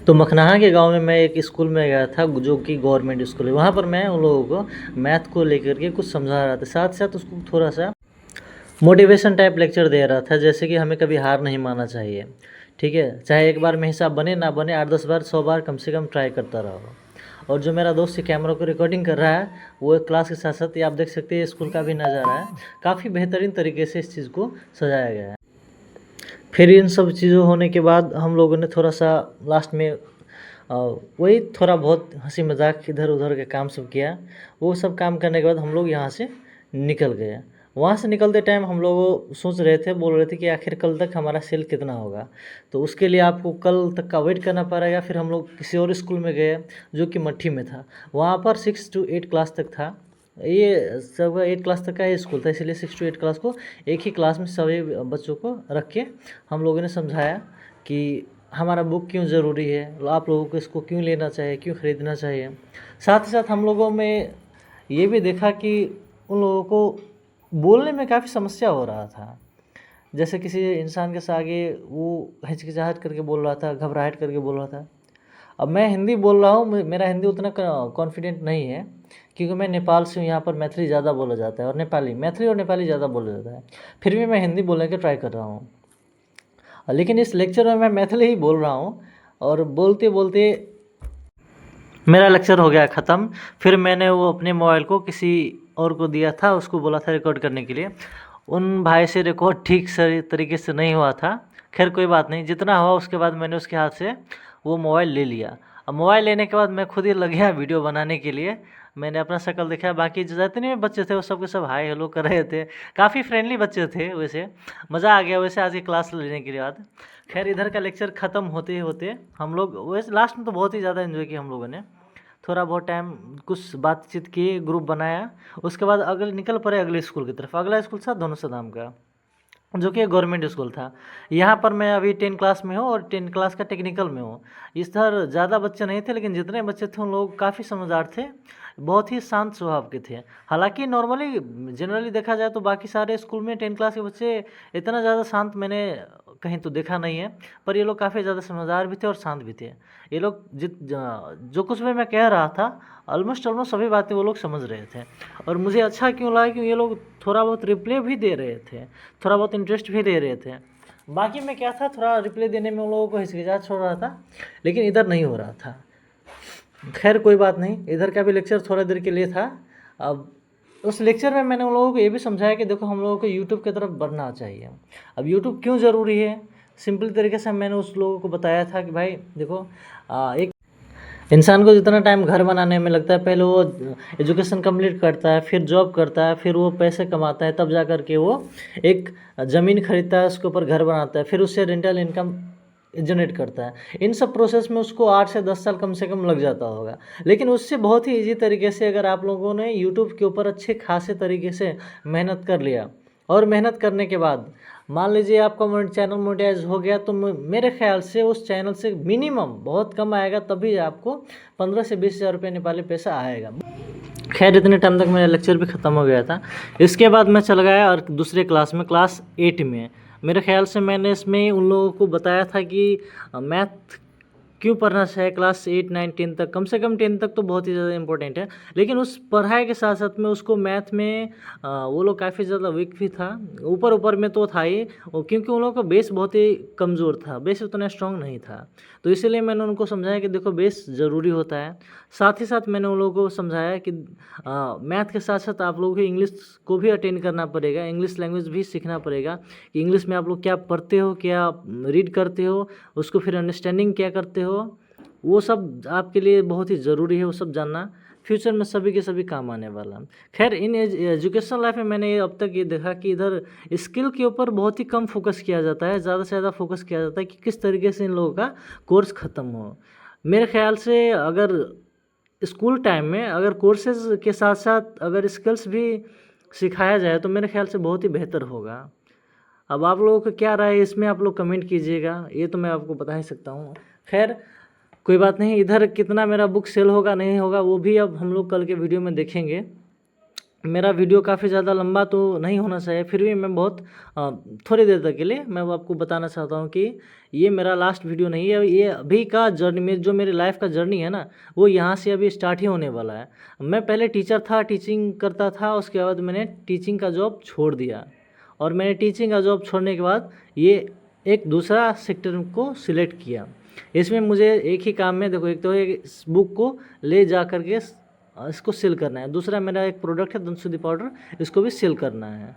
तो मखनाहा के गांव में मैं एक स्कूल में गया था जो कि गवर्नमेंट स्कूल है। वहाँ पर मैं उन लोगों को मैथ को लेकर के कुछ समझा रहा था, साथ साथ उसको थोड़ा सा मोटिवेशन टाइप लेक्चर दे रहा था, जैसे कि हमें कभी हार नहीं मानना चाहिए। ठीक है, चाहे एक बार में हिसाब बने ना बने, 8-10 बार 100 बार कम से कम ट्राई करता रहो। और जो मेरा दोस्त कैमरा को रिकॉर्डिंग कर रहा है, वो क्लास के साथ साथ ये आप देख सकते हैं स्कूल का भी नज़ारा है। काफ़ी बेहतरीन तरीके से इस चीज़ को सजाया गया है। फिर इन सब चीज़ों होने के बाद हम लोगों ने थोड़ा सा लास्ट में वही थोड़ा बहुत हंसी मजाक इधर उधर के काम सब किया। वो सब काम करने के बाद हम लोग यहाँ से निकल गए। वहाँ से निकलते टाइम हम लोग सोच रहे थे, बोल रहे थे कि आखिर कल तक हमारा सेल कितना होगा। तो उसके लिए आपको कल तक का वेट करना पड़ेगा। फिर हम लोग किसी और स्कूल में गए जो कि मट्ठी में था। वहाँ पर 6 to 8 क्लास तक था। ये सब 8 क्लास तक का ही स्कूल था, इसलिए 6 to 8 क्लास को एक ही क्लास में सभी बच्चों को रख के हम लोगों ने समझाया कि हमारा बुक क्यों ज़रूरी है, आप लोगों को इसको क्यों लेना चाहिए, क्यों ख़रीदना चाहिए। साथ ही साथ हम लोगों में ये भी देखा कि उन लोगों को बोलने में काफ़ी समस्या हो रहा था। जैसे किसी इंसान के आगे वो हिचकिचाहट करके बोल रहा था, घबराहट करके बोल रहा था। अब मैं हिंदी बोल रहा हूँ, मेरा हिंदी उतना कॉन्फिडेंट नहीं है, क्योंकि मैं नेपाल से हूँ। यहाँ पर मैथिली ज़्यादा बोला जाता है और मैथिली और नेपाली ज़्यादा बोला जाता है। फिर भी मैं हिंदी बोलने की ट्राई कर रहा हूँ, लेकिन इस लेक्चर में मैं मैथिली ही बोल रहा हूँ। और बोलते बोलते मेरा लेक्चर हो गया ख़त्म। फिर मैंने वो अपने मोबाइल को किसी और को दिया था, उसको बोला था रिकॉर्ड करने के लिए। उन भाई से रिकॉर्ड ठीक से तरीके से नहीं हुआ था। खैर कोई बात नहीं, जितना हुआ उसके बाद मैंने उसके हाथ से वो मोबाइल ले लिया। अब मोबाइल लेने के बाद मैं खुद ही लग गया वीडियो बनाने के लिए। मैंने अपना शक्ल देखा, बाकी जितने भी बच्चे थे वो सब के सब हाय हेलो कर रहे थे। काफ़ी फ्रेंडली बच्चे थे, वैसे मज़ा आ गया वैसे आज की क्लास लेने के बाद। खैर इधर का लेक्चर ख़त्म होते होते हम लोग वैसे लास्ट में तो बहुत ही ज़्यादा एंजॉय किया हम लोगों ने। थोड़ा बहुत टाइम कुछ बातचीत किए, ग्रुप बनाया। उसके बाद अगले निकल पड़े अगले स्कूल की तरफ। अगला स्कूल था धनुषधाम का, जो कि गवर्नमेंट स्कूल था। यहाँ पर मैं अभी 10 क्लास में हूँ और 10 क्लास का टेक्निकल में हूँ। इधर ज़्यादा बच्चे नहीं थे, लेकिन जितने बच्चे थे उन लोग काफ़ी समझदार थे, बहुत ही शांत स्वभाव के थे। हालांकि नॉर्मली जनरली देखा जाए तो बाकी सारे स्कूल में 10 क्लास के बच्चे इतना ज़्यादा शांत मैंने कहीं तो देखा नहीं है, पर ये लोग काफ़ी ज़्यादा समझदार भी थे और शांत भी थे। ये लोग जो कुछ भी मैं कह रहा था ऑलमोस्ट सभी बातें वो लोग समझ रहे थे। और मुझे अच्छा क्यों लगा कि ये लोग थोड़ा बहुत रिप्लाई भी दे रहे थे, थोड़ा बहुत इंटरेस्ट भी दे रहे थे। बाकी में क्या था, थोड़ा रिप्लाई देने में उन लोगों को हिचकिचाहट छोड़ रहा था, लेकिन इधर नहीं हो रहा था। खैर कोई बात नहीं, इधर का भी लेक्चर थोड़ा देर के लिए था। अब उस लेक्चर में मैंने उन लोगों को ये भी समझाया कि देखो हम लोगों को यूट्यूब की तरफ बढ़ना चाहिए। अब यूट्यूब क्यों ज़रूरी है, सिंपल तरीके से मैंने उस लोगों को बताया था कि भाई देखो, एक इंसान को जितना टाइम घर बनाने में लगता है, पहले वो एजुकेशन कंप्लीट करता है, फिर जॉब करता है, फिर वो पैसे कमाता है, तब जा कर के वो एक ज़मीन खरीदता है, उसके ऊपर घर बनाता है, फिर उससे रेंटल इनकम जनरेट करता है। इन सब प्रोसेस में उसको 8 से 10 साल कम से कम लग जाता होगा। लेकिन उससे बहुत ही ईजी तरीके से अगर आप लोगों ने यूट्यूब के ऊपर अच्छे खासे तरीके से मेहनत कर लिया, और मेहनत करने के बाद मान लीजिए आपका चैनल मोनेटाइज हो गया, तो मेरे ख्याल से उस चैनल से मिनिमम बहुत कम आएगा, तभी आपको 15 से 20 हज़ार रुपये नेपाली पैसा आएगा। खैर इतने टाइम तक मेरा लेक्चर भी ख़त्म हो गया था। इसके बाद मैं चल गया और दूसरे क्लास में, क्लास 8 में। मेरे ख्याल से मैंने इसमें उन लोगों को बताया था कि मैथ क्यों पढ़ना चाहिए क्लास 8, 9, 10 तक। कम से कम 10 तक तो बहुत ही ज़्यादा इंपॉर्टेंट है, लेकिन उस पढ़ाई के साथ साथ में उसको मैथ में वो लोग काफ़ी ज़्यादा वीक भी था। ऊपर ऊपर में तो था ही, क्योंकि उन लोगों का बेस बहुत ही कमज़ोर था, बेस उतना स्ट्रांग नहीं था। तो इसीलिए मैंने उनको समझाया कि देखो बेस ज़रूरी होता है। साथ ही साथ मैंने उन लोगों को समझाया कि मैथ के साथ साथ आप लोगों को इंग्लिश को भी अटेंड करना पड़ेगा, इंग्लिश लैंग्वेज भी सीखना पड़ेगा कि इंग्लिश में आप लोग क्या पढ़ते हो, क्या रीड करते हो, उसको फिर अंडरस्टैंडिंग क्या करते हो, वो सब आपके लिए बहुत ही ज़रूरी है। वो सब जानना फ्यूचर में सभी के सभी काम आने वाला। खैर इन एजुकेशन लाइफ में मैंने अब तक ये देखा कि इधर स्किल के ऊपर बहुत ही कम फोकस किया जाता है, ज़्यादा से ज़्यादा फोकस किया जाता है कि किस तरीके से इन लोगों का कोर्स ख़त्म हो। मेरे ख्याल से अगर स्कूल टाइम में अगर कोर्सेज के साथ साथ अगर स्किल्स भी सिखाया जाए तो मेरे ख्याल से बहुत ही बेहतर होगा। अब आप लोगों का क्या राय है इसमें, आप लोग कमेंट कीजिएगा, ये तो मैं आपको बता ही सकता हूँ। खैर कोई बात नहीं, इधर कितना मेरा बुक सेल होगा नहीं होगा वो भी अब हम लोग कल के वीडियो में देखेंगे। मेरा वीडियो काफ़ी ज़्यादा लंबा तो नहीं होना चाहिए, फिर भी मैं बहुत थोड़ी देर तक के लिए मैं वो आपको बताना चाहता हूँ कि ये मेरा लास्ट वीडियो नहीं है। ये अभी का जर्नी में जो मेरी लाइफ का जर्नी है ना, वो यहाँ से अभी स्टार्ट ही होने वाला है। मैं पहले टीचर था, टीचिंग करता था, उसके बाद मैंने टीचिंग का जॉब छोड़ दिया और मैंने टीचिंग का जॉब छोड़ने के बाद ये एक दूसरा सेक्टर को सिलेक्ट किया। इसमें मुझे एक ही काम में देखो, एक तो इस बुक को ले जा कर के इसको सेल करना है, दूसरा मेरा एक प्रोडक्ट है दंतशुद्धि पाउडर, इसको भी सेल करना है।